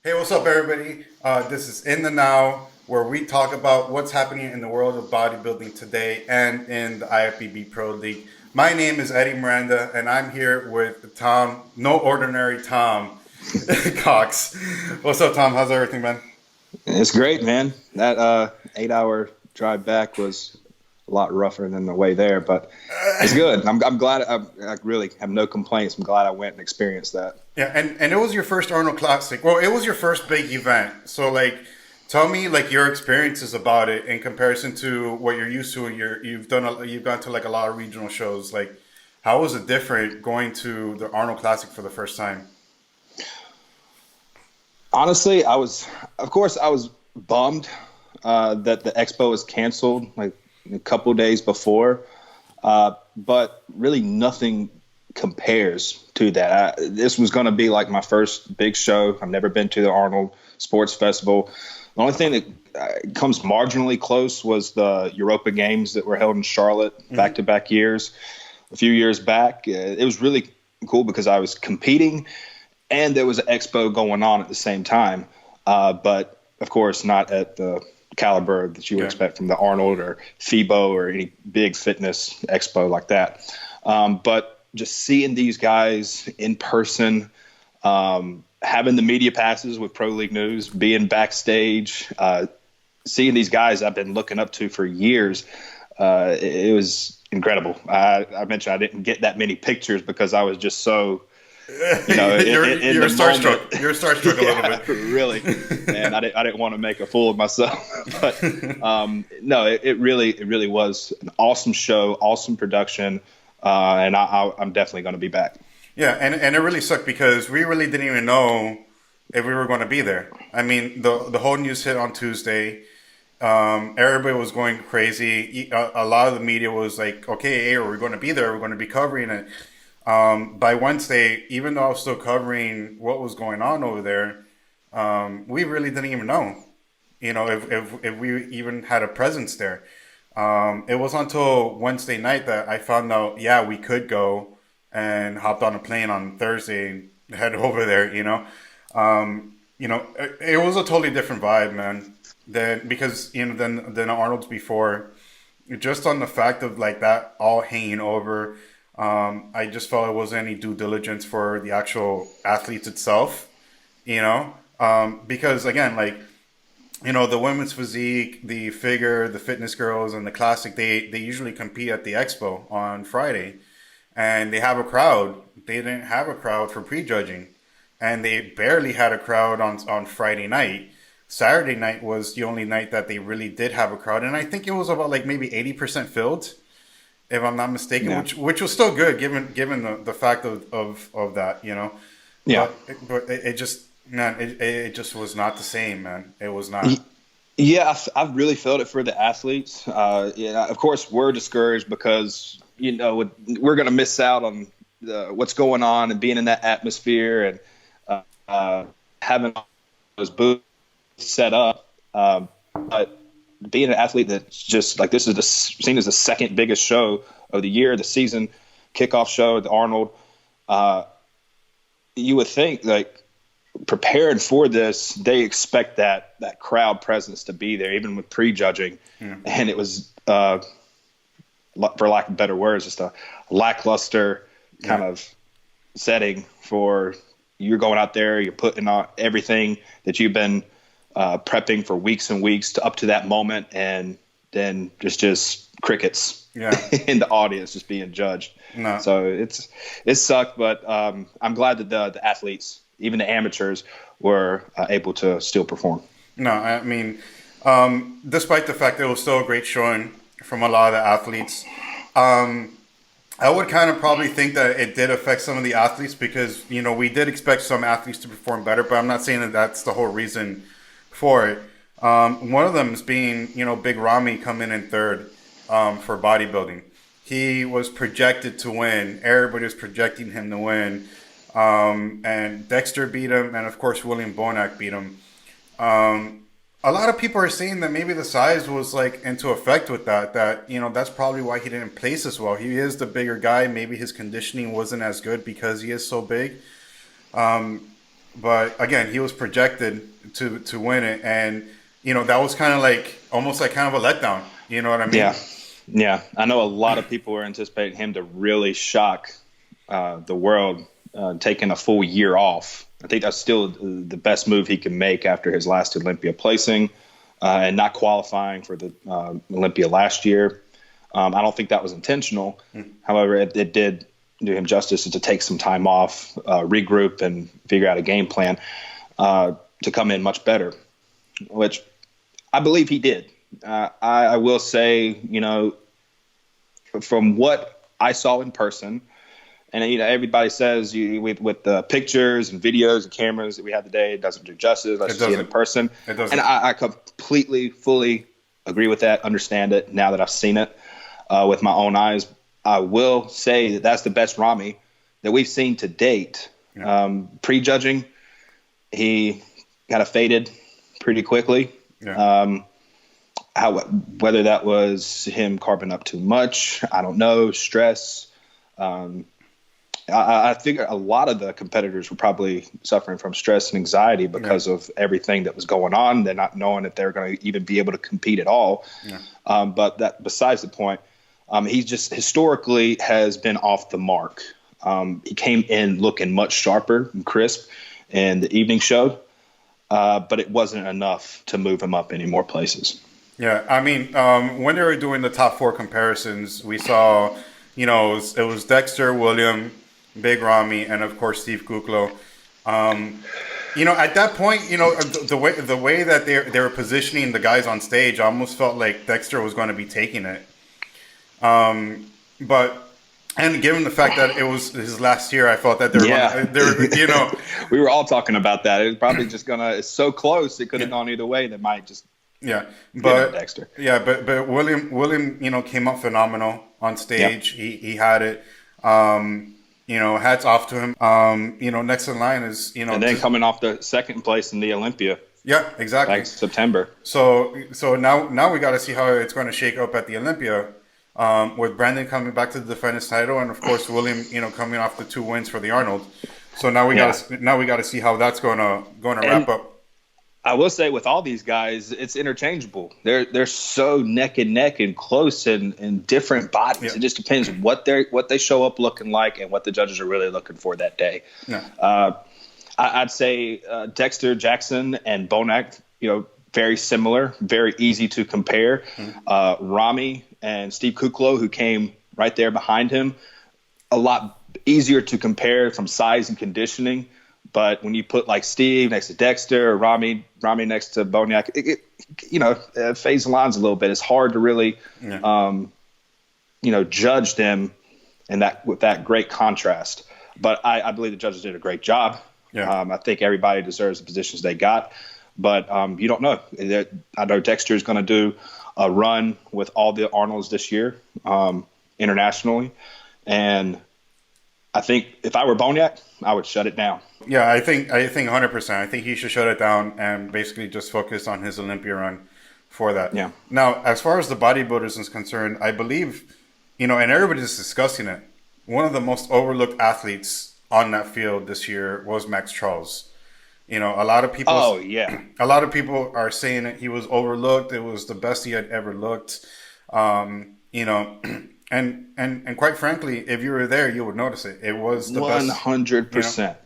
Hey, what's up, everybody? This is In the Now, where we talk about what's happening in the world of bodybuilding today and in the IFBB Pro League. My name is Eddy Miranda, and I'm here with Tom, no ordinary Tom Cox. What's up, Tom? How's everything, man? It's great, man. That 8-hour drive back was a lot rougher than the way there, but it's good. I'm glad. I really have no complaints. I'm glad I went and experienced that. Yeah, and it was your first Arnold Classic. Well, it was your first big event. So, like, tell me like your experiences about it in comparison to what you're used to. You've gone to like a lot of regional shows. Like, how was it different going to the Arnold Classic for the first time? Honestly, of course, I was bummed that the expo was canceled like a couple days before, but really nothing compares to that. This was going to be like my first big show. I've never been to the Arnold Sports Festival. The only thing that comes marginally close was the Europa Games that were held in Charlotte back-to-back years, a few years back. It was really cool because I was competing and there was an expo going on at the same time. But, of course, not at the caliber that you would expect from the Arnold or FIBO or any big fitness expo like that. But just seeing these guys in person, having the media passes with Pro League News, being backstage, seeing these guys I've been looking up to for years, it was incredible. I mentioned I didn't get that many pictures because I was just so, You're starstruck. You're starstruck a little bit. Really. And I didn't want to make a fool of myself. But no, it really was an awesome show, awesome production. And I'm definitely going to be back. Yeah, and it really sucked because we really didn't even know if we were going to be there. I mean, the whole news hit on Tuesday. Everybody was going crazy. A lot of the media was like, okay, hey, we're going to be there. We're going to be covering it. By Wednesday, even though I was still covering what was going on over there, we really didn't even know, if we even had a presence there. It was until Wednesday night that I found out, yeah, we could go, and hopped on a plane on Thursday and head over there. It was a totally different vibe, man. Than Arnold's before, just on the fact of like that all hanging over. I just felt it wasn't any due diligence for the actual athletes itself, because again, like, the women's physique, the figure, the fitness girls, and the classic, they usually compete at the expo on Friday, and they have a crowd. They didn't have a crowd for prejudging, and they barely had a crowd on Friday night. Saturday night was the only night that they really did have a crowd, and I think it was about like maybe 80% filled, if I'm not mistaken, Yeah. which was still good given the fact of that, Yeah. But it just, man, it just was not the same, man. It was not. Yeah, I've really felt it for the athletes. Of course, we're discouraged because, we're going to miss out on what's going on and being in that atmosphere and having those booths set up. But being an athlete that's just like, this is seen as the second biggest show of the year, the season kickoff show at the Arnold. You would think, like, preparing for this, they expect that crowd presence to be there, even with prejudging. Yeah. And it was, for lack of better words, just a lackluster kind of setting for you're going out there, you're putting on everything that you've been prepping for weeks and weeks to up to that moment, and then just crickets in the audience just being judged. No. So it sucked, but I'm glad that the athletes, even the amateurs, were able to still perform. No, I mean, despite the fact that it was still a great showing from a lot of the athletes, I would kind of probably think that it did affect some of the athletes because, we did expect some athletes to perform better, but I'm not saying that that's the whole reason for it. One of them is being, Big Ramy coming in third for bodybuilding. He was projected to win. Everybody was projecting him to win. And Dexter beat him, and of course William Bonac beat him. A lot of people are saying that maybe the size was like into effect with that that's probably why he didn't place as well. He is the bigger guy. Maybe his conditioning wasn't as good because he is so big. but again, he was projected to win it, and that was kind of like almost like kind of a letdown. You know what I mean? Yeah, yeah. I know a lot of people were anticipating him to really shock the world, taking a full year off. I think that's still the best move he can make after his last Olympia placing and not qualifying for the Olympia last year. I don't think that was intentional. However, it did do him justice to take some time off, regroup, and figure out a game plan to come in much better, which I believe he did. I will say, from what I saw in person, and everybody says with the pictures and videos and cameras that we had today, it doesn't do justice. Let's see it in person. It doesn't. And I completely, fully agree with that. Understand it now that I've seen it with my own eyes. I will say that that's the best Ramy that we've seen to date. Yeah. Prejudging, he kind of faded pretty quickly. Yeah. Whether that was him carving up too much, I don't know. Stress. I think a lot of the competitors were probably suffering from stress and anxiety because of everything that was going on. They're not knowing if they're going to even be able to compete at all. Yeah. But that besides the point, he just historically has been off the mark. He came in looking much sharper and crisp in the evening show, but it wasn't enough to move him up any more places. Yeah, I mean, when they were doing the top 4 comparisons, we saw, it was Dexter, William, Big Ramy, and of course Steve Kuklo. At that point, the way that they were positioning the guys on stage, I almost felt like Dexter was going to be taking it. And given the fact that it was his last year, I felt that we were all talking about that. It was probably just it's so close, it could have gone either way. They might just but Dexter. Yeah, but William, came up phenomenal on stage. Yep. He had it. Hats off to him. Next in line is and then coming off the second place in the Olympia. Yeah, exactly. Back in September. So now we got to see how it's going to shake up at the Olympia. With Brandon coming back to defend his title, and of course William, coming off the 2 wins for the Arnold. So now we got to see how that's going to wrap up. I will say with all these guys, it's interchangeable. They're so neck and neck and close in different bodies. Yeah. It just depends what they show up looking like and what the judges are really looking for that day. Yeah. I'd say Dexter, Jackson, and Bonac, very similar, very easy to compare. Mm-hmm. Ramy and Steve Kuklo, who came right there behind him, a lot easier to compare from size and conditioning. But when you put like Steve next to Dexter or Ramy next to Bonac, it fades the lines a little bit. It's hard to really, judge them with that great contrast. But I believe the judges did a great job. Yeah. I think everybody deserves the positions they got. But you don't know. I know Dexter is going to do a run with all the Arnolds this year internationally. And I think if I were Bonac, I would shut it down. Yeah, I think 100%. I think he should shut it down and basically just focus on his Olympia run for that. Yeah. Now, as far as the bodybuilders is concerned, I believe, and everybody's discussing it, one of the most overlooked athletes on that field this year was Max Charles. A lot of people. Oh yeah. A lot of people are saying that he was overlooked. It was the best he had ever looked. And quite frankly, if you were there, you would notice it. It was the 100%.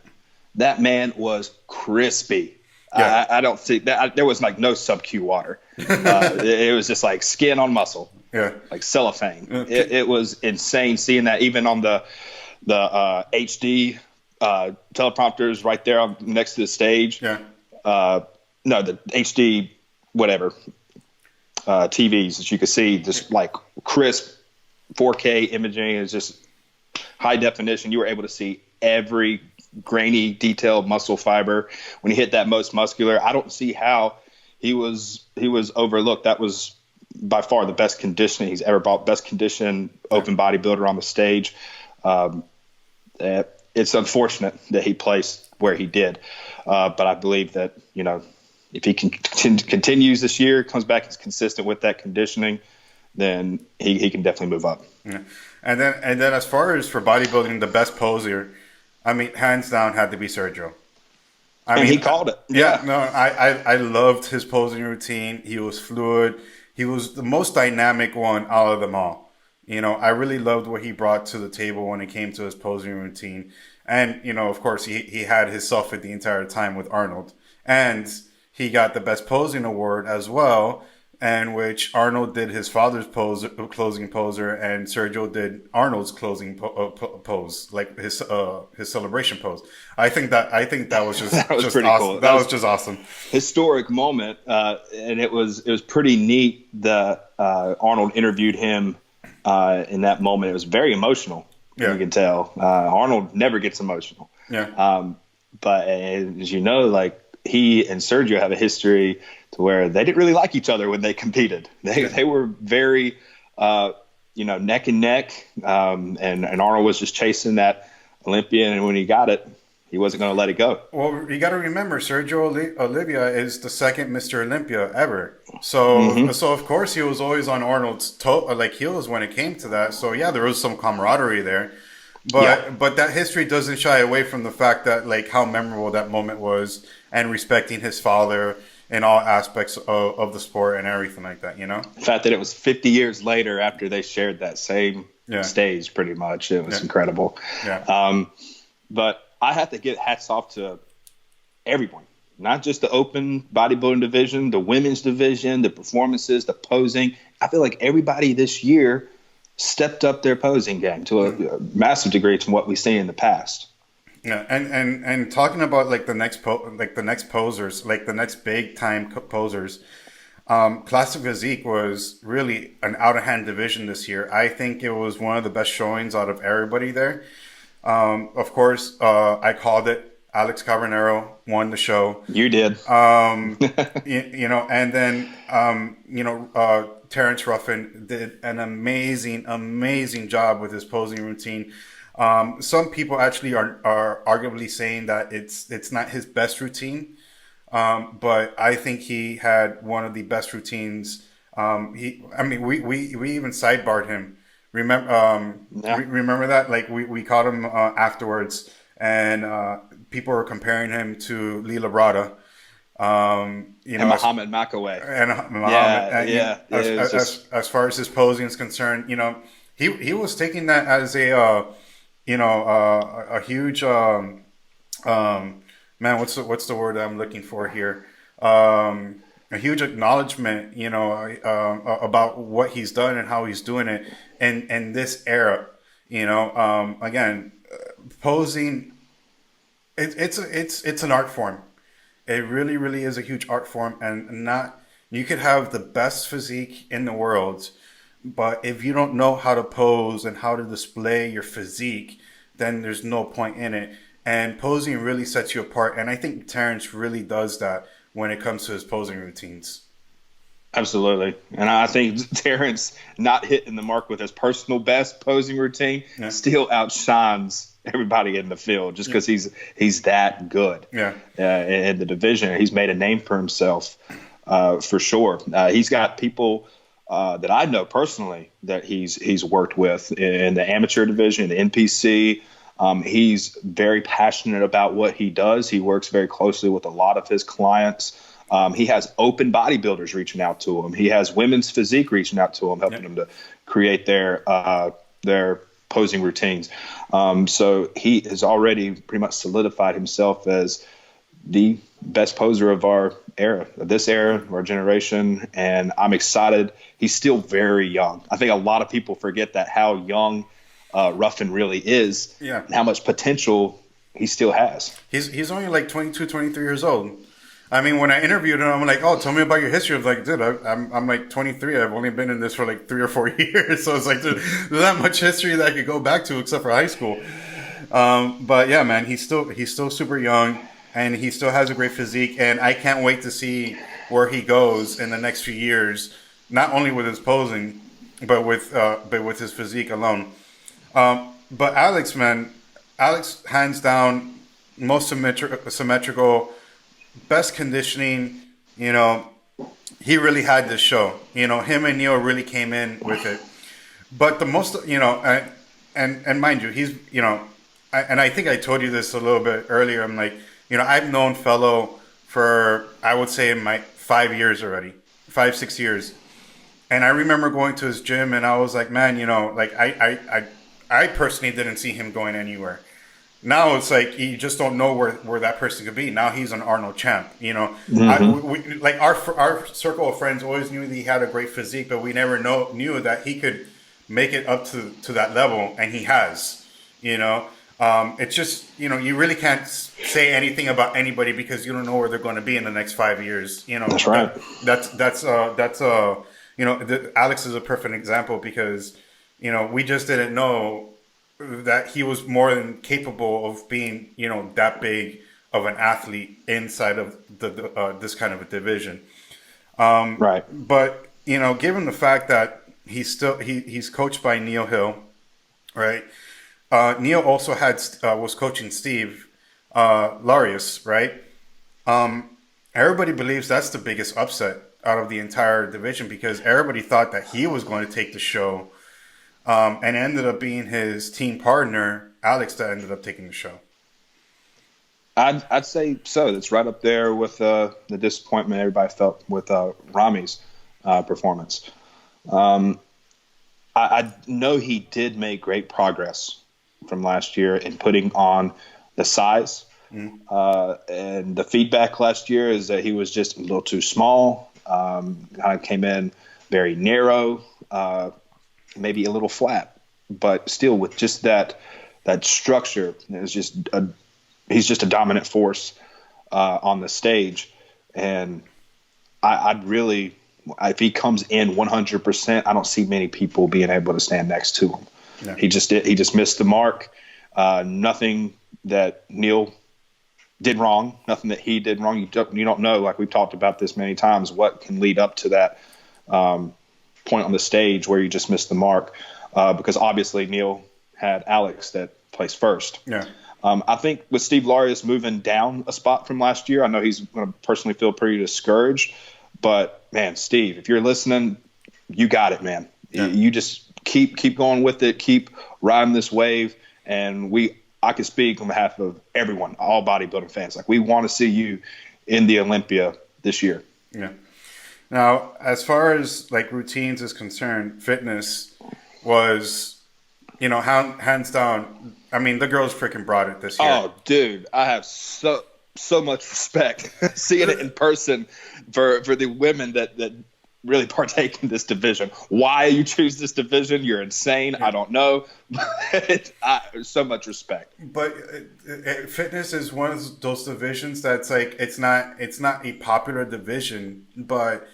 That man was crispy. Yeah. I don't see that. There was like no sub-Q water. It was just like skin on muscle. Yeah. Like cellophane. It was insane seeing that even on the HD teleprompters right there next to the stage. Yeah. No, the HD whatever TVs that you could see, just like crisp 4K imaging is just high definition. You were able to see every grainy, detailed muscle fiber. When he hit that most muscular, I don't see how he was overlooked. That was by far the best conditioning he's ever brought. Best conditioned open bodybuilder on the stage. It's unfortunate that he placed where he did, but I believe that if he continues this year, comes back as consistent with that conditioning, then he can definitely move up. Yeah. And then as far as for bodybuilding, the best poser, I mean, hands down, had to be Sergio. I And mean, he called it. yeah, Yeah. no, I loved his posing routine. He was fluid. He was the most dynamic one out of them all. I really loved what he brought to the table when it came to his posing routine. And, of course, he had his selfie the entire time with Arnold. And he got the best posing award as well, and which Arnold did his father's closing poser, and Sergio did Arnold's closing pose, like his celebration pose. I think that was just That was just pretty awesome. cool. That was just awesome. Historic moment, and it was pretty neat that Arnold interviewed him in that moment. It was very emotional. Yeah. You can tell Arnold never gets emotional. Yeah. But as you know, like he and Sergio have a history to where they didn't really like each other when they competed. They were very neck and neck, and Arnold was just chasing that Olympian, and when he got it, he wasn't going to let it go. Well, you got to remember, Sergio Olivia is the second Mr. Olympia ever. So of course he was always on Arnold's heels when it came to that. So yeah, there was some camaraderie there, but that history doesn't shy away from the fact that like how memorable that moment was, and respecting his father in all aspects of the sport and everything like that. The fact that it was 50 years later after they shared that same stage, pretty much, it was incredible. Yeah. But I have to give hats off to everyone, not just the open bodybuilding division, the women's division, the performances, the posing. I feel like everybody this year stepped up their posing game to a massive degree from what we've seen in the past. Yeah, and talking about like the next posers, like the next big time posers, Classic Physique was really an out of hand division this year. I think it was one of the best showings out of everybody there. Of course, I called it. Alex Carbonero won the show. You did. And then Terrence Ruffin did an amazing job with his posing routine. Some people actually are arguably saying that it's not his best routine, but I think he had one of the best routines. We even sidebarred him. Remember that? Like we caught him afterwards, and people were comparing him to Lee Labrada. And Muhammad Makaway. As far as his posing is concerned, he was taking that as a huge what's the word I'm looking for here? A huge acknowledgement, about what he's done and how he's doing it in this era. Again, posing, it's an art form. It really, really is a huge art form, and you could have the best physique in the world, but if you don't know how to pose and how to display your physique, then there's no point in it. And posing really sets you apart, and I think Terrence really does that when it comes to his posing routines. Absolutely. And I think Terrence not hitting the mark with his personal best posing routine still outshines everybody in the field just because he's that good in the division. He's made a name for himself for sure. He's got people that I know personally that he's worked with in the amateur division, the NPC. He's very passionate about what he does. He works very closely with a lot of his clients. He has open bodybuilders reaching out to him. He has women's physique reaching out to him, helping them to create their posing routines. So he has already pretty much solidified himself as the best poser of our era, of this era, of our generation. And I'm excited. He's still very young. I think a lot of people forget that how young Ruffin really is and how much potential he still has. He's only like 22, 23 years old. I mean, when I interviewed him, I'm like, "Oh, tell me about your history." I was like, "Dude, I'm like 23. I've only been in this for like 3 or 4 years." So it's like, dude, there's not much history that I could go back to except for high school. But yeah, man, he's still super young, and he still has a great physique. And I can't wait to see where he goes in the next few years. Not only with his posing, but with his physique alone. But Alex, hands down, most symmetrical. Best conditioning, he really had this show. Him and Neil really came in with it. But the most, and mind you, he's, and I think I told you this a little bit earlier. I'm like, I've known Fellow for, I would say, my 5 years already, 5, 6 years. And I remember going to his gym, and I was like, man, like I personally didn't see him going anywhere. Now it's like you just don't know where that person could be. Now he's an Arnold champ. Like our circle of friends always knew that he had a great physique, but we never knew that he could make it up to that level, and he has. It's just you really can't say anything about anybody because you don't know where they're going to be in the next 5 years. That's right. Alex is a perfect example because we just didn't know that he was more than capable of being that big of an athlete inside of the this kind of a division. Right. But given the fact that he's coached by Neil Hill, right? Neil also was coaching Steve Larius, right? Everybody believes that's the biggest upset out of the entire division because everybody thought that he was going to take the show, and ended up being his team partner, Alex, that ended up taking the show. I'd say so. It's right up there with the disappointment everybody felt with Ramy's performance. I know he did make great progress from last year in putting on the size. And the feedback last year is that he was just a little too small, kind of came in very narrow, maybe a little flat, but still with just that structure. It's just he's just a dominant force on the stage. And I'd really, if he comes in 100%, I don't see many people being able to stand next to him. No. He just missed the mark. Nothing that Neil did wrong, nothing that he did wrong. You don't know, like we've talked about this many times, what can lead up to that point on the stage where you just missed the mark. Because obviously Neil had Alex that placed first. Yeah. I think with Steve Larius moving down a spot from last year, I know he's going to personally feel pretty discouraged. But, man, Steve, if you're listening, you got it, man. Yeah. You just keep going with it, keep riding this wave, and I can speak on behalf of everyone, all bodybuilding fans. Like, we want to see you in the Olympia this year. Yeah. Now, as far as like routines is concerned, fitness was, hands down. I mean, the girls freaking brought it this year. Oh, dude, I have so much respect seeing it in person for the women that really partake in this division. Why you choose this division, you're insane. Yeah. I don't know. So much respect. But fitness is one of those divisions that's like it's not a popular division, but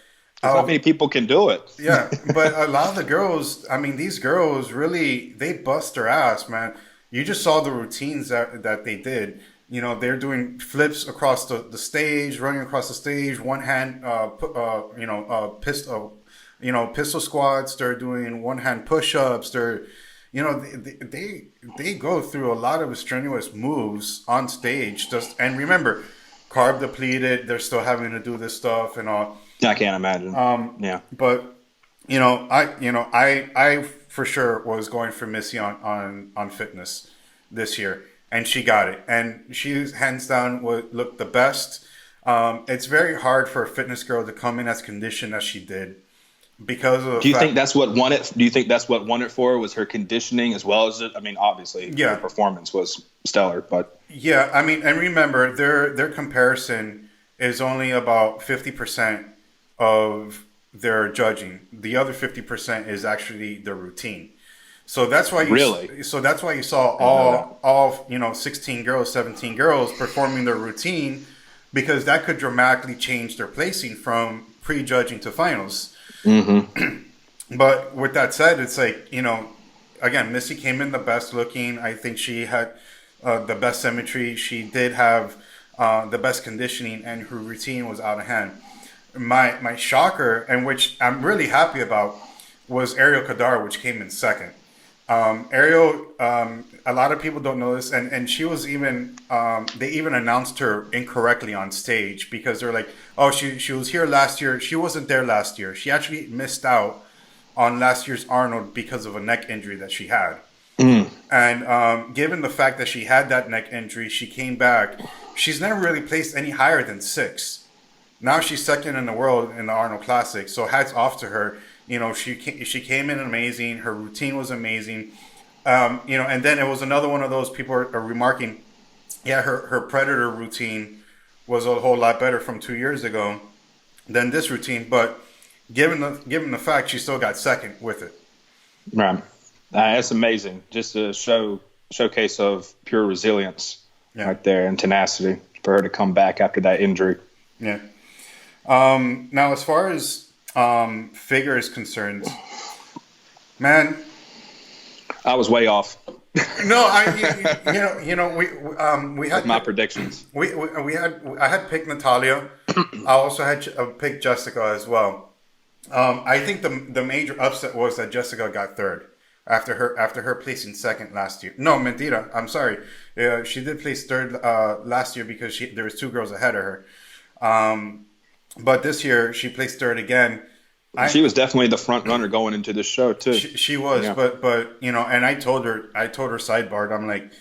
not many people can do it. Yeah, but a lot of the girls, I mean, these girls really, they bust their ass, man. You just saw the routines that they did. They're doing flips across the stage, running across the stage, one hand, pistol squats. They're doing one hand push-ups. They're, they go through a lot of strenuous moves on stage. And remember, carb depleted. They're still having to do this stuff and all. I can't imagine. Yeah, but I for sure was going for Missy on fitness this year. And she got it. And she, hands down, looked the best. It's very hard for a fitness girl to come in as conditioned as she did because of. Do you think that's what won it? Do you think that's what won it for? Was her conditioning as well as it? I mean, obviously, her performance was stellar, but yeah, I mean, and remember, their comparison is only about 50% of their judging. The other 50% is actually their routine. So that's why you saw all 16 girls, 17 girls performing their routine, because that could dramatically change their placing from pre-judging to finals. Mm-hmm. But with that said, it's like, again, Missy came in the best looking. I think she had the best symmetry. She did have the best conditioning, and her routine was out of hand. My shocker, and which I'm really happy about, was Ariel Kadar, which came in second. Ariel, a lot of people don't know this, and she was even, they even announced her incorrectly on stage because they're like, oh, she was here last year. She wasn't there last year. She actually missed out on last year's Arnold because of a neck injury that she had. And given the fact that she had that neck injury, she came back. She's never really placed any higher than 6. Now she's second in the world in the Arnold Classic. So hats off to her. She came in amazing. Her routine was amazing. And then it was another one of those people are remarking, yeah, her Predator routine was a whole lot better from 2 years ago than this routine. But given the fact, she still got second with it. Right. That's amazing. Just a showcase of pure resilience right there and tenacity for her to come back after that injury. Yeah. Now, as far as figure is concerned, man, I was way off. No, we had my predictions. I had picked Natalia. I also had picked Jessica as well. I think the major upset was that Jessica got third after her placing second last year. No, mentira. I'm sorry. She did place third last year because there was 2 girls ahead of her. But this year she placed third again. She was definitely the front runner going into the show too. She was, yeah. but and I told her sidebarred, I'm like,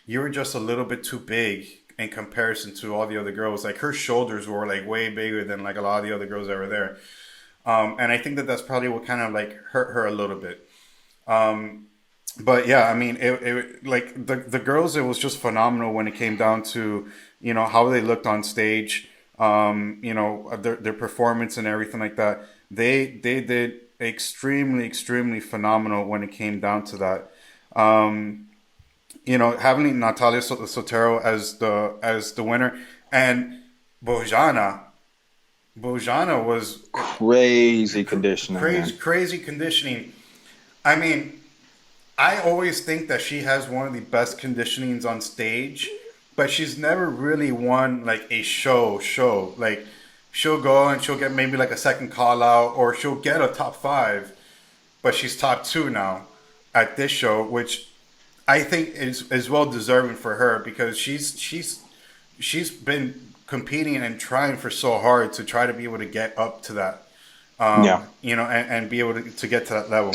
you were just a little bit too big in comparison to all the other girls. Like her shoulders were like way bigger than like a lot of the other girls that were there. And I think that's probably what kind of like hurt her a little bit. But yeah, I mean, it like the girls, it was just phenomenal when it came down to, how they looked on stage, their performance and everything like that. They did extremely, extremely phenomenal when it came down to that. Having Natalia Sotero as the winner, and Bojana was crazy conditioning. Crazy conditioning. I mean, I always think that she has one of the best conditionings on stage, but she's never really won like a show. Like, she'll go and she'll get maybe like a second call out, or she'll get a top 5, but she's top 2 now at this show, which I think is well deserving for her, because she's been competing and trying for so hard to try to be able to get up to that, and be able to get to that level.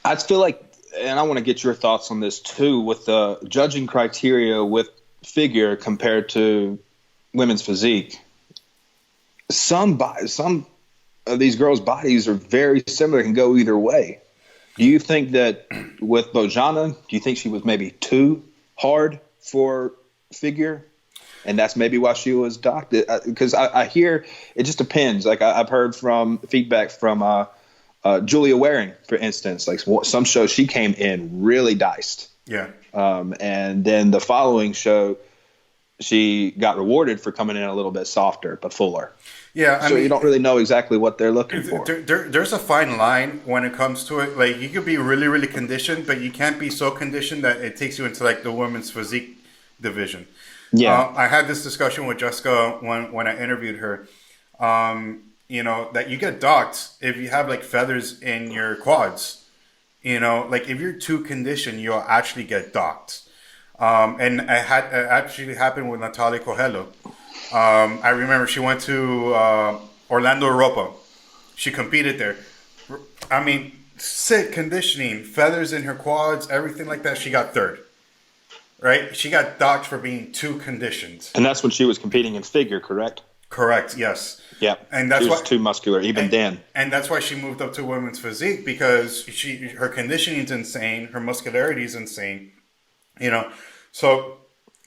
I feel like, and I want to get your thoughts on this too, with the judging criteria with figure compared to women's physique. Some of these girls' bodies are very similar, can go either way. Do you think that with Bojana, do you think she was maybe too hard for figure? And that's maybe why she was docked? Because I hear it just depends. Like I've heard from feedback from Julia Waring, for instance. Like some shows she came in really diced. Yeah. And then the following show, she got rewarded for coming in a little bit softer but fuller. Yeah, I mean, you don't really know exactly what they're looking for. There's a fine line when it comes to it. Like, you could be really, really conditioned, but you can't be so conditioned that it takes you into like the women's physique division. Yeah, I had this discussion with Jessica when I interviewed her. That you get docked if you have like feathers in your quads. Like if you're too conditioned, you'll actually get docked. And it actually happened with Natalia Coelho. I remember she went to Orlando Europa. She competed there. I mean, sick conditioning, feathers in her quads, everything like that. She got third. Right? She got docked for being too conditioned. And that's when she was competing in figure, correct? Correct, yes. Yeah, and that's she was too muscular then. And that's why she moved up to women's physique, because her conditioning is insane, her muscularity is insane. So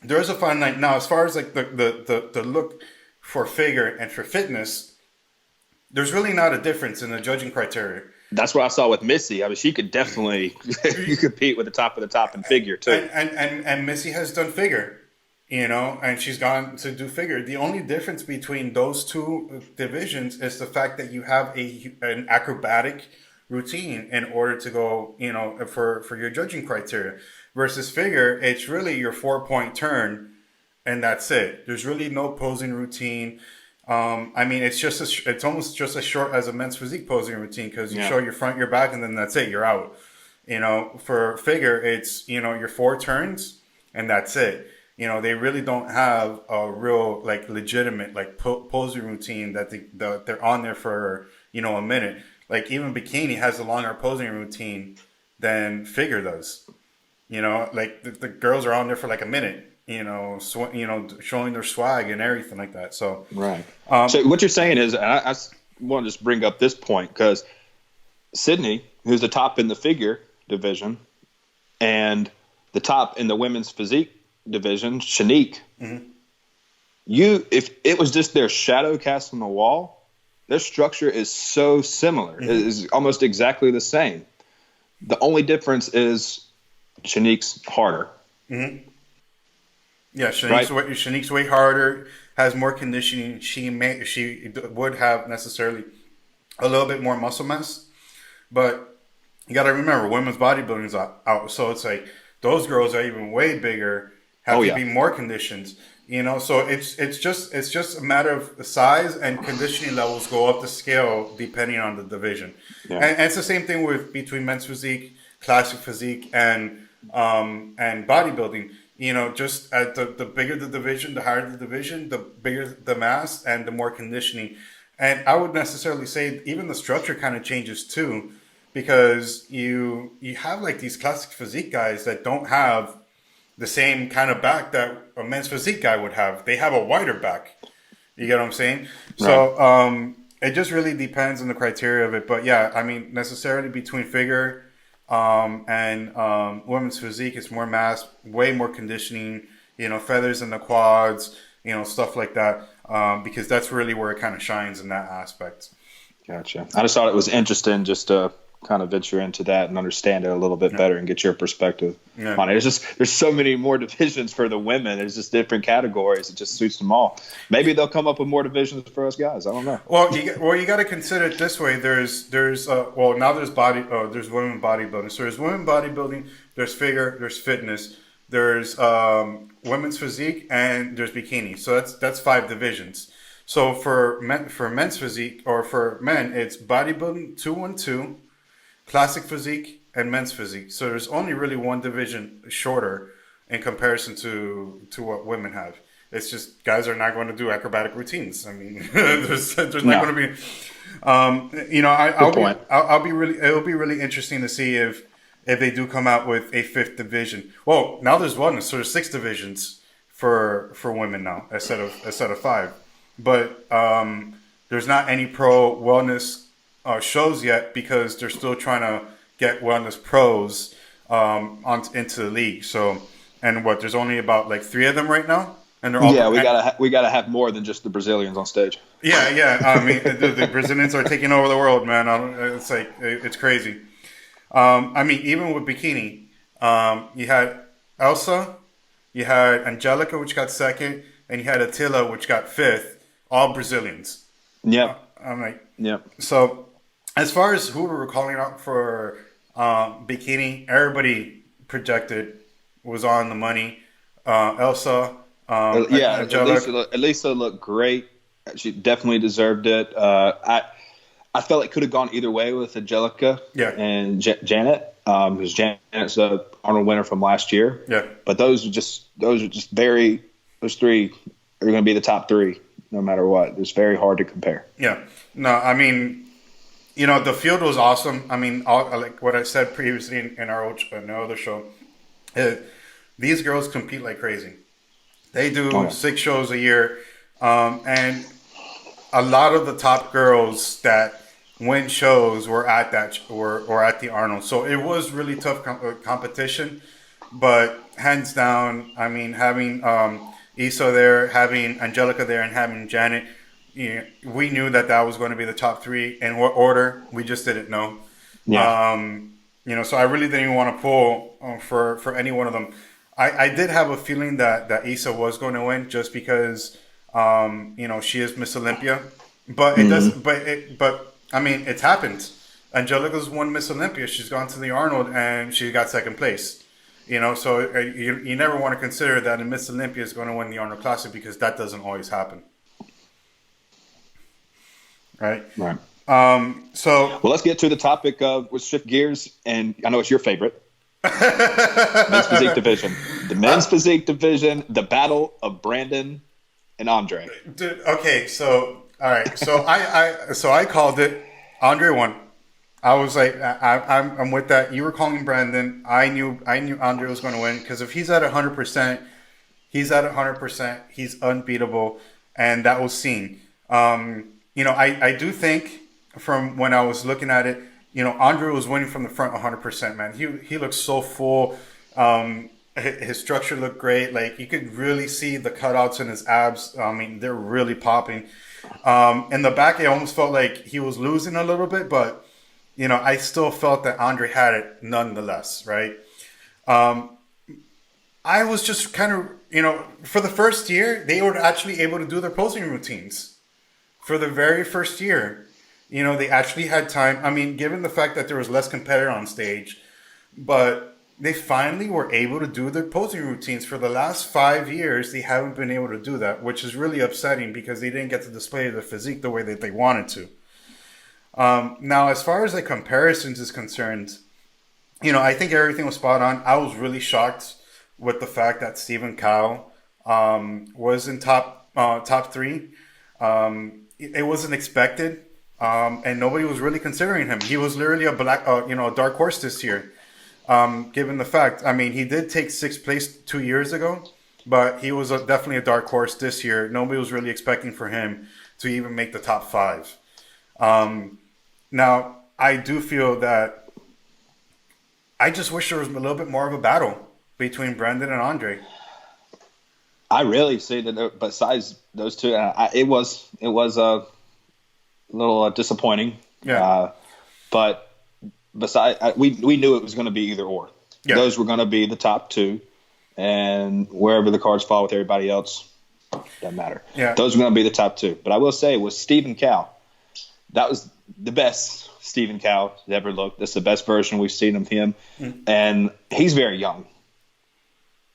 there is a fine line. Now, as far as like the look for figure and for fitness, there's really not a difference in the judging criteria. That's what I saw with Missy. I mean, she could definitely compete with the top of the top in figure too. And Missy has done figure. And she's gone to do figure. The only difference between those two divisions is the fact that you have an acrobatic routine in order to go, for your judging criteria. Versus figure, it's really your 4-point turn, and that's it. There's really no posing routine. It's almost just as short as a men's physique posing routine, because you show your front, your back, and then that's it. You're out. For figure, it's your 4 turns, and that's it. They really don't have a real, like, legitimate, like, posing routine that they're on there for, a minute. Like, even bikini has a longer posing routine than figure does. You know, like the girls are on there for like a minute. You know, showing their swag and everything like that. So right. So what you're saying is, and I want to just bring up this point because Sydney, who's the top in the figure division, and the top in the women's physique division, Shanique. Mm-hmm. If it was just their shadow cast on the wall, their structure is so similar. Mm-hmm. It is almost exactly the same. The only difference is Shanique's harder. Mm-hmm. Yeah, Shanique's way harder, has more conditioning. She would have necessarily a little bit more muscle mass, but you got to remember women's bodybuilding is out, so it's like those girls are even way bigger, have to be more conditioned. You know, so it's just a matter of size and conditioning levels go up the scale depending on the division, and it's the same thing between men's physique, classic physique, and bodybuilding. You know, just at the bigger the division, the higher the division, the bigger the mass and the more conditioning. And I would necessarily say even the structure kind of changes too, because you have like these classic physique guys that don't have the same kind of back that a men's physique guy would have. They have a wider back. You get what I'm saying? Right. So it just really depends on the criteria of it. But yeah, I mean, necessarily between figure and women's physique, it's more mass, way more conditioning, you know, feathers in the quads, you know, stuff like that, because that's really where it kind of shines in that aspect. Gotcha. I just thought it was interesting just to kind of venture into that and understand it a little bit better and get your perspective on it. There's so many more divisions for the women. There's just different categories. It just suits them all. Maybe they'll come up with more divisions for us guys. I don't know. Well, you got to consider it this way. There's now there's women bodybuilding. So there's women bodybuilding. There's figure. There's fitness. There's women's physique and there's bikini. So that's 5 divisions. So for men's physique or for men, it's bodybuilding 212. Classic physique and men's physique. So there's only really one division shorter in comparison to what women have. It's just guys are not going to do acrobatic routines. I mean, there's not going to be. You know, it'll be really interesting to see if they do come out with a 5th division. Well, now there's one, so there's 6 divisions for women now instead of 5. But there's not any pro wellness shows yet because they're still trying to get wellness pros into the league. So, and there's only about like 3 of them right now, and they're all we gotta have more than just the Brazilians on stage. Yeah. I mean, the Brazilians are taking over the world, man. It's like it's crazy. I mean, even with bikini, you had Elsa, you had Angelica, which got 2nd, and you had Attila, which got 5th. All Brazilians. Yep. I'm like, yep. So, as far as who we were calling out for bikini, everybody projected was on the money. Elsa, Elisa looked great. She definitely deserved it. I felt it could have gone either way with Angelica and Janet, because Janet's the Arnold winner from last year. Yeah, but those 3 are going to be the top 3 no matter what. It's very hard to compare. Yeah, no, I mean, you know, the field was awesome. I mean, like what I said previously in our other show, these girls compete like crazy. They do 6 shows a year, and a lot of the top girls that win shows were at the Arnold. So it was really tough competition, but hands down, I mean, having Issa there, having Angelica there, and having Janet, you know, we knew that was going to be the top 3. In what order, we just didn't know. Yeah. You know, so I really didn't even want to pull for any one of them. I did have a feeling that Issa was going to win just because, you know, she is Miss Olympia, but it does. But I mean, it's happened. Angelica's won Miss Olympia. She's gone to the Arnold and she got 2nd place. You know, so you never want to consider that a Miss Olympia is going to win the Arnold Classic because that doesn't always happen. Right. So let's get to the topic of let's shift gears, and I know it's your favorite. Men's physique division. The men's physique division, the battle of Brandon and Andre. Dude, okay, so all right. So I called it. Andre won. I was like, I'm with that. You were calling Brandon. I knew Andre was going to win because if he's at 100%, he's at 100%. He's unbeatable, and that was seen. I do think from when I was looking at it, Andre was winning from the front 100%. Man, he looked so full. His structure looked great. Like you could really see the cutouts in his abs. I mean, they're really popping. In the back, it almost felt like he was losing a little bit, but I still felt that Andre had it nonetheless, right? I was just kind of, for the first year, they were actually able to do their posing routines. For the very first year, they actually had time. I mean, given the fact that there was less competitor on stage, but they finally were able to do their posing routines. For the last 5 years, they haven't been able to do that, which is really upsetting because they didn't get to display their physique the way that they wanted to. Now, as far as the comparisons is concerned, I think everything was spot on. I was really shocked with the fact that Stephen Cow was in top three. It wasn't expected, and nobody was really considering him. He was literally a dark horse this year. Given the fact, I mean, he did take sixth place 2 years ago, but he was definitely a dark horse this year. Nobody was really expecting for him to even make the top five. Now, I do feel that I just wish there was a little bit more of a battle between Brandon and Andre. I really see that besides those two, it was a little disappointing. Yeah. But besides, we knew it was going to be either or. Yeah. Those were going to be the top two, and wherever the cards fall with everybody else, doesn't matter. Yeah. Those were going to be the top two. But I will say, with Stephen Cow, that was the best Stephen Cow has ever looked. That's the best version we've seen of him, and he's very young.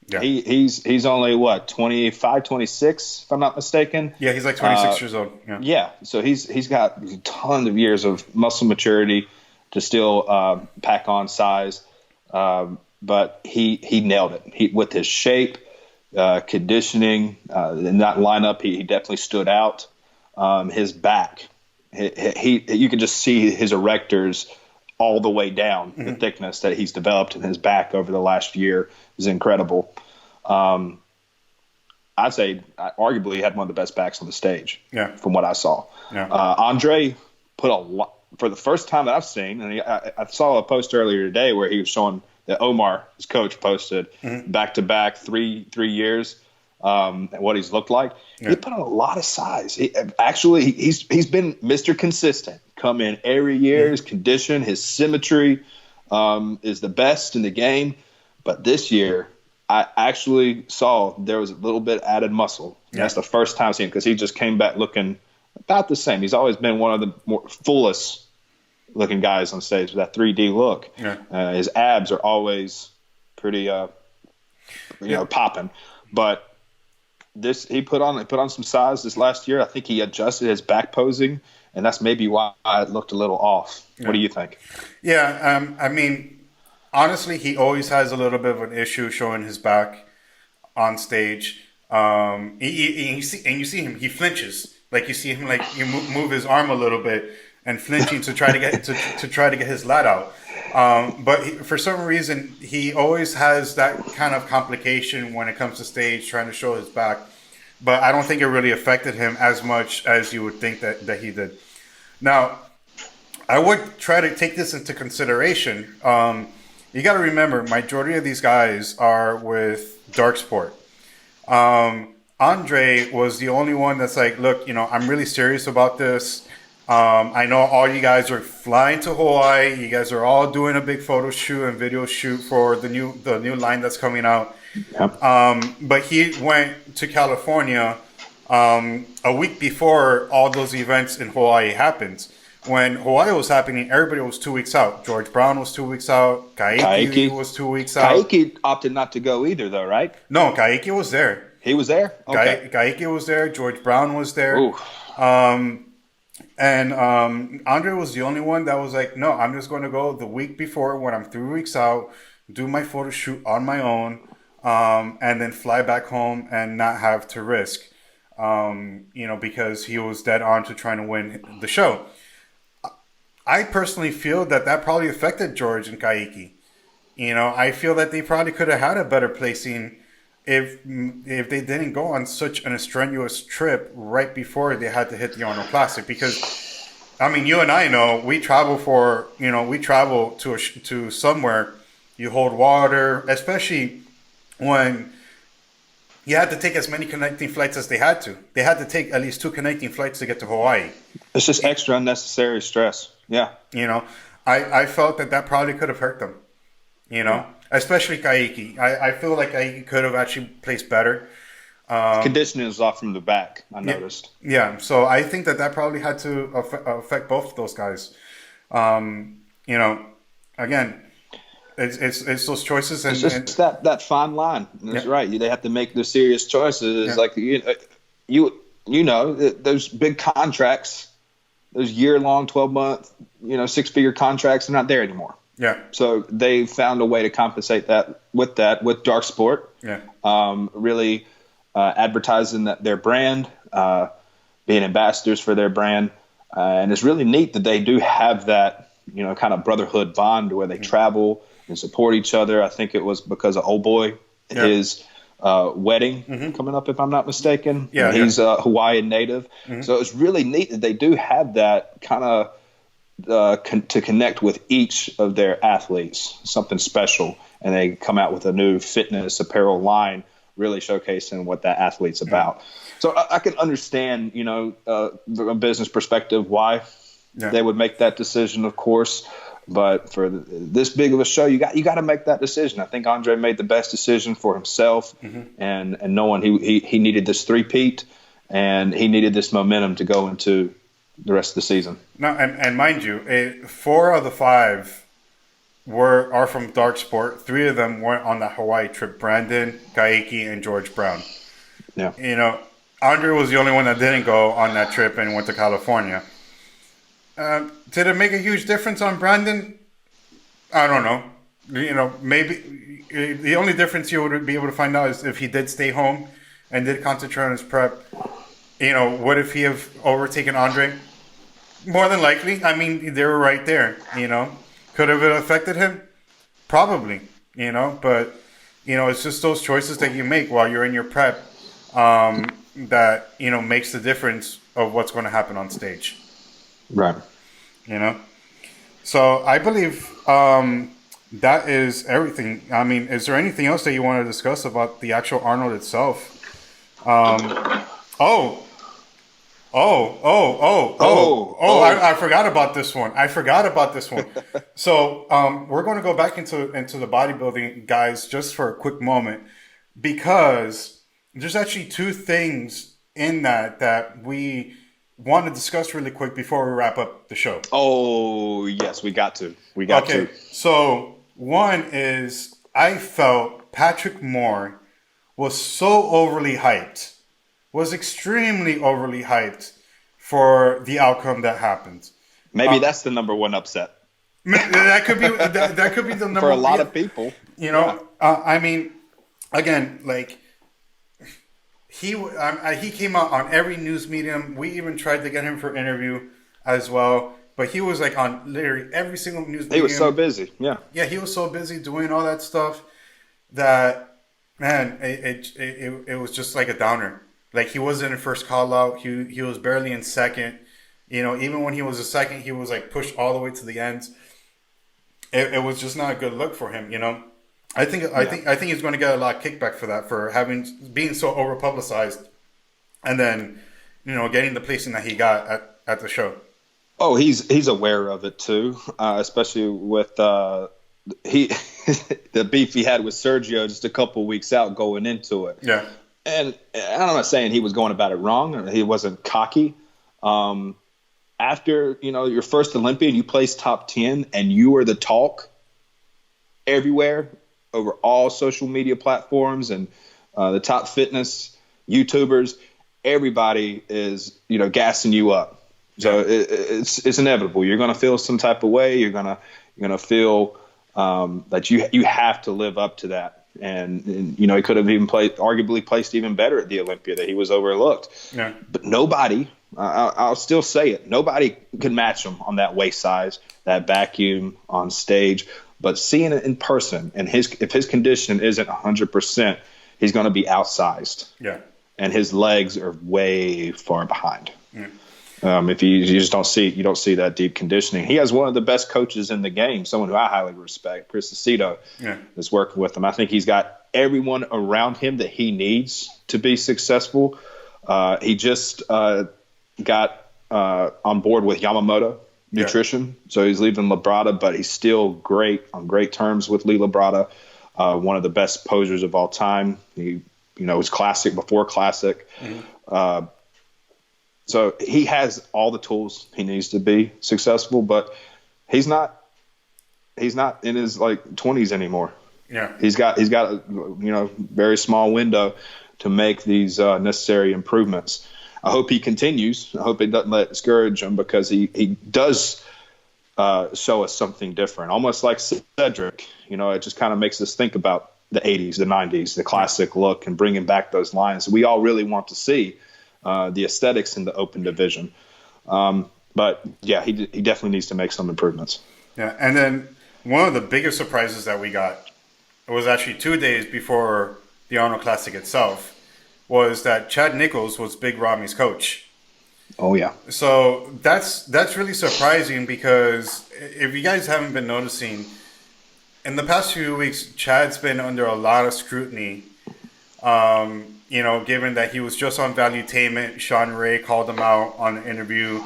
Yeah. He's only, 25, 26, if I'm not mistaken. Yeah, he's like 26 years old. Yeah, so he's got a ton of years of muscle maturity to still pack on size. But he nailed it. With his shape, conditioning, in that lineup, he definitely stood out. His back, you could just see his erectors all the way down. The thickness that he's developed in his back over the last year is incredible. I'd say arguably he had one of the best backs on the stage. Yeah. From what I saw. Yeah. Andre put a lot for the first time that I've seen, and I saw a post earlier today where he was showing that Omar, his coach, posted back to back 3 years. What he's looked like. Yeah. He put on a lot of size. He's been Mr. Consistent. Come in every year. His condition, his symmetry is the best in the game. But this year, I actually saw there was a little bit added muscle. Yeah. That's the first time I've seen him because he just came back looking about the same. He's always been one of the more fullest looking guys on stage with that 3D look. Yeah. His abs are always pretty, popping. But he put on some size this last year. I think he adjusted his back posing, and that's maybe why it looked a little off. Yeah. What do you think? Yeah, I mean, honestly, he always has a little bit of an issue showing his back on stage. You see him, he flinches. Like you see him, like you move his arm a little bit and flinching to try to get his lat out. But for some reason, he always has that kind of complication when it comes to stage, trying to show his back. But I don't think it really affected him as much as you would think that he did. Now, I would try to take this into consideration. You got to remember, majority of these guys are with Dark Sport. Andre was the only one that's like, look, I'm really serious about this. I know all you guys are flying to Hawaii. You guys are all doing a big photo shoot and video shoot for the new line that's coming out. Yep. But he went to California a week before all those events in Hawaii happened. When Hawaii was happening, everybody was 2 weeks out. George Brown was 2 weeks out. Kaiki was 2 weeks out. Kaiki opted not to go either, though, right? No, Kaiki was there. He was there? Okay. Kaiki was there. George Brown was there. Ooh. And Andre was the only one that was like, no, I'm just going to go the week before when I'm 3 weeks out, do my photo shoot on my own, and then fly back home and not have to risk, because he was dead on to trying to win the show. I personally feel that probably affected George and Kaiki. I feel that they probably could have had a better placing if they didn't go on such an strenuous trip right before they had to hit the Arnold Classic. Because, I mean, you and I know we travel to somewhere. You hold water, especially when you had to take as many connecting flights as they had to. They had to take at least 2 connecting flights to get to Hawaii. It's just extra unnecessary stress. Yeah. I felt that probably could have hurt them. Especially Kaiki. I feel like Kaiki could have actually placed better. Conditioning is off from the back, I noticed. Yeah, so I think that probably had to affect both of those guys. Again, it's those choices. And, it's just that fine line. That's right. They have to make the serious choices. Yeah. Like, those big contracts, those year-long, 12-month, 6-figure contracts are not there anymore. Yeah. So they found a way to compensate that with dark sport. Yeah. Really advertising their brand, being ambassadors for their brand, and it's really neat that they do have that kind of brotherhood bond where they travel and support each other. I think it was because of Old Boy, his wedding coming up, if I'm not mistaken. Yeah. He's a Hawaiian native, so it's really neat that they do have that kind of. To connect with each of their athletes, something special, and they come out with a new fitness apparel line, really showcasing what that athlete's about. So I can understand, from a business perspective, why they would make that decision, of course. But for this big of a show, you got to make that decision. I think Andre made the best decision for himself, and knowing he needed this three-peat, and he needed this momentum to go into the rest of the season. No, and mind you, 4 of the 5 are from dark sport. 3 of them went on the Hawaii trip. Brandon, Kaiki, and George Brown. Yeah. Andre was the only one that didn't go on that trip and went to California. Did it make a huge difference on Brandon? I don't know. Maybe the only difference you would be able to find out is if he did stay home and did concentrate on his prep. What if he have overtaken Andre? More than likely. I mean, they were right there, Could have it affected him? Probably, But, it's just those choices that you make while you're in your prep that, makes the difference of what's going to happen on stage. Right. So I believe that is everything. I mean, is there anything else that you want to discuss about the actual Arnold itself? I forgot about this one. So we're going to go back into the bodybuilding, guys, just for a quick moment, because there's actually 2 things in that we want to discuss really quick before we wrap up the show. Oh, yes, we got to. Okay, so one is I felt Patrick Moore was so overly hyped. Was extremely overly hyped for the outcome that happened. Maybe that's the number 1 upset. That could be the number for a lot of people. I mean, again, like he came out on every news medium. We even tried to get him for interview as well, but he was like on literally every single news medium. He was so busy. Yeah. Yeah, he was so busy doing all that stuff that, man, it was just like a downer. Like, he wasn't in first call out. He was barely in second. Even when he was a second, he was like pushed all the way to the end. It was just not a good look for him. I think he's going to get a lot of kickback for that, for being so over publicized, and then getting the placing that he got at the show. Oh, he's aware of it too, especially with the beef he had with Sergio just a couple weeks out going into it. Yeah. And I'm not saying he was going about it wrong, or he wasn't cocky. After, your first Olympian, you placed top 10 and you were the talk everywhere over all social media platforms and the top fitness YouTubers. Everybody is, gassing you up. So it's inevitable. You're going to feel some type of way. You're going to feel that you have to live up to that. And he could have even arguably placed even better at the Olympia, that he was overlooked. Yeah. But nobody I'll still say it. Nobody could match him on that waist size, that vacuum on stage. But seeing it in person, and if his condition isn't 100%, he's going to be outsized. Yeah. And his legs are way far behind. Yeah. If you just don't see that deep conditioning. He has one of the best coaches in the game, someone who I highly respect, Chris Aceto, is working with him. I think he's got everyone around him that he needs to be successful. He just got on board with Yamamoto Nutrition, so he's leaving Labrada, but he's still on great terms with Lee Labrada, one of the best posers of all time. He was classic before classic. Mm-hmm. So he has all the tools he needs to be successful, but he's not in his 20s anymore. Yeah. He's got a very small window to make these necessary improvements. I hope he continues. I hope it doesn't let discourage him, because he does show us something different, almost like Cedric. It just kind of makes us think about the 80s, the 90s, the classic look, and bringing back those lines we all really want to see. The aesthetics in the open division. But yeah, he definitely needs to make some improvements. Yeah. And then one of the biggest surprises that we got, it was actually 2 days before the Arnold Classic itself, was that Chad Nicoles was Big Ramy's coach. Oh yeah. So that's really surprising, because if you guys haven't been noticing, in the past few weeks, Chad's been under a lot of scrutiny. Given that he was just on Valuetainment, Shawn Ray called him out on an interview,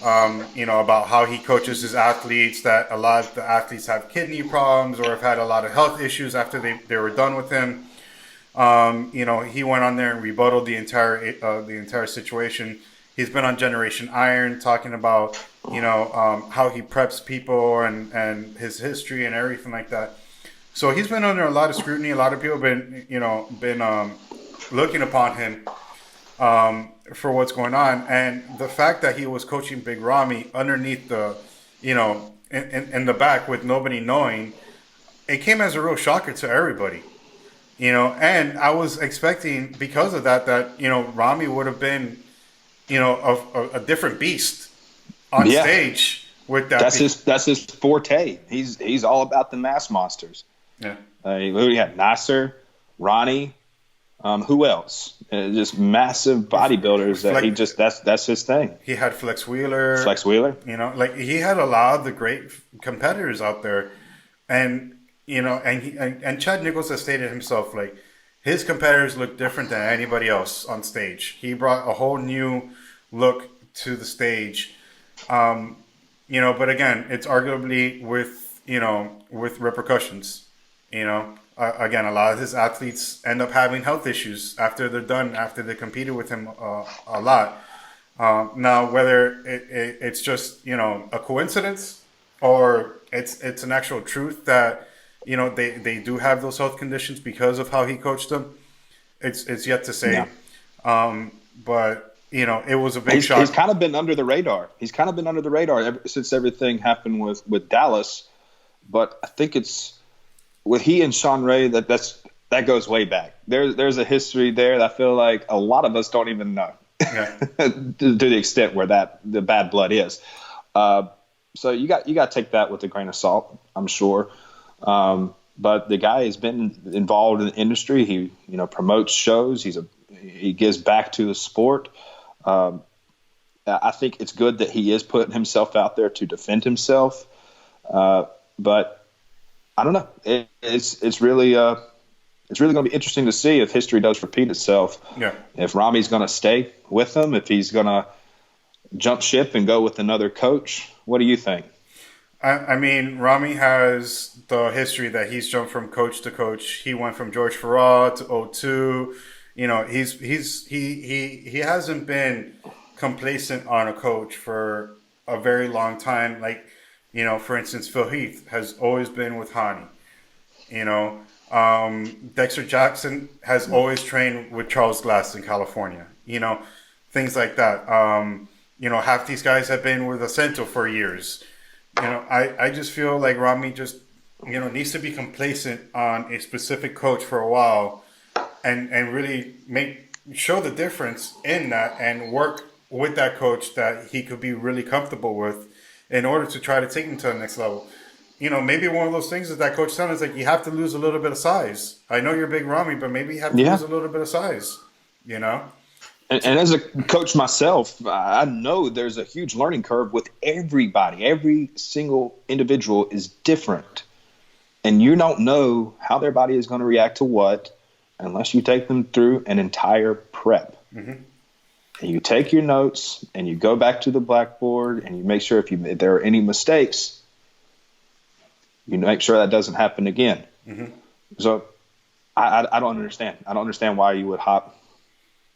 about how he coaches his athletes, that a lot of the athletes have kidney problems or have had a lot of health issues after they were done with him. He went on there and rebutted the entire situation. He's been on Generation Iron talking about, how he preps people and his history and everything like that. So he's been under a lot of scrutiny. A lot of people have been looking upon him for what's going on, and the fact that he was coaching Big Ramy underneath the, in the back with nobody knowing, it came as a real shocker to everybody, And I was expecting, because of that Ramy would have been, a different beast on stage with that. That's his forte. He's all about the mass monsters. Yeah. We had Nasser, Ronnie. Who else? Just massive bodybuilders that's his thing. He had Flex Wheeler. He had a lot of the great competitors out there, and and Chad Nicoles has stated himself, his competitors look different than anybody else on stage. He brought a whole new look to the stage, but again, it's arguably with repercussions, Again, a lot of his athletes end up having health issues after they competed with him a lot. Now, whether it's just, a coincidence, or it's an actual truth that, they do have those health conditions because of how he coached them, it's yet to say. Yeah. But, it was a big shock. He's kind of been under the radar. Ever since everything happened with Dallas. But I think it's, with he and Shawn Ray, that goes way back. There's a history there that I feel like a lot of us don't even know, to the extent where the bad blood is. So you got to take that with a grain of salt, I'm sure. But the guy has been involved in the industry. He promotes shows. He gives back to the sport. I think it's good that he is putting himself out there to defend himself. But I don't know. It's really going to be interesting to see if history does repeat itself. Yeah. If Ramy's going to stay with them, if he's going to jump ship and go with another coach. What do you think? I mean, Ramy has the history that he's jumped from coach to coach. He went from George Farrar to O2. He hasn't been complacent on a coach for a very long time. For instance, Phil Heath has always been with Hani. Dexter Jackson has always trained with Charles Glass in California. Things like that. Half these guys have been with Acento for years. I just feel like Ramy just, needs to be complacent on a specific coach for a while and really show the difference in that and work with that coach that he could be really comfortable with in order to try to take him to the next level. You know, maybe one of those things is that coach telling us like you have to lose a little bit of size. I know you're big Ramy, but maybe you have to lose a little bit of size. You know. And as a coach myself, I know there's a huge learning curve with everybody. Every single individual is different. And you don't know how their body is going to react to what unless you take them through an entire prep. Mm-hmm. And you take your notes and you go back to the blackboard and you make sure if there are any mistakes, you make sure that doesn't happen again. Mm-hmm. So I don't understand. I don't understand why you would hop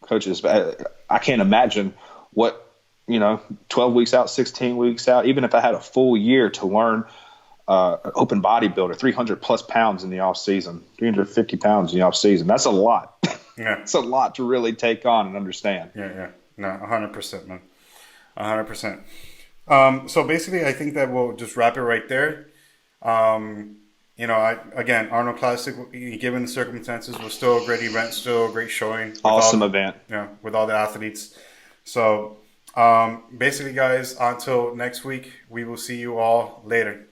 coaches. But I can't imagine what, 12 weeks out, 16 weeks out, even if I had a full year to learn an open bodybuilder, 300 plus pounds in the off season, 350 pounds in the off season. That's a lot. Yeah. It's a lot to really take on and understand. Yeah. No, 100%, man. 100%. So basically, I think that we'll just wrap it right there. Again, Arnold Classic, given the circumstances, was still a great event, still a great showing. Awesome event. Yeah, with all the athletes. So basically, guys, until next week, we will see you all later.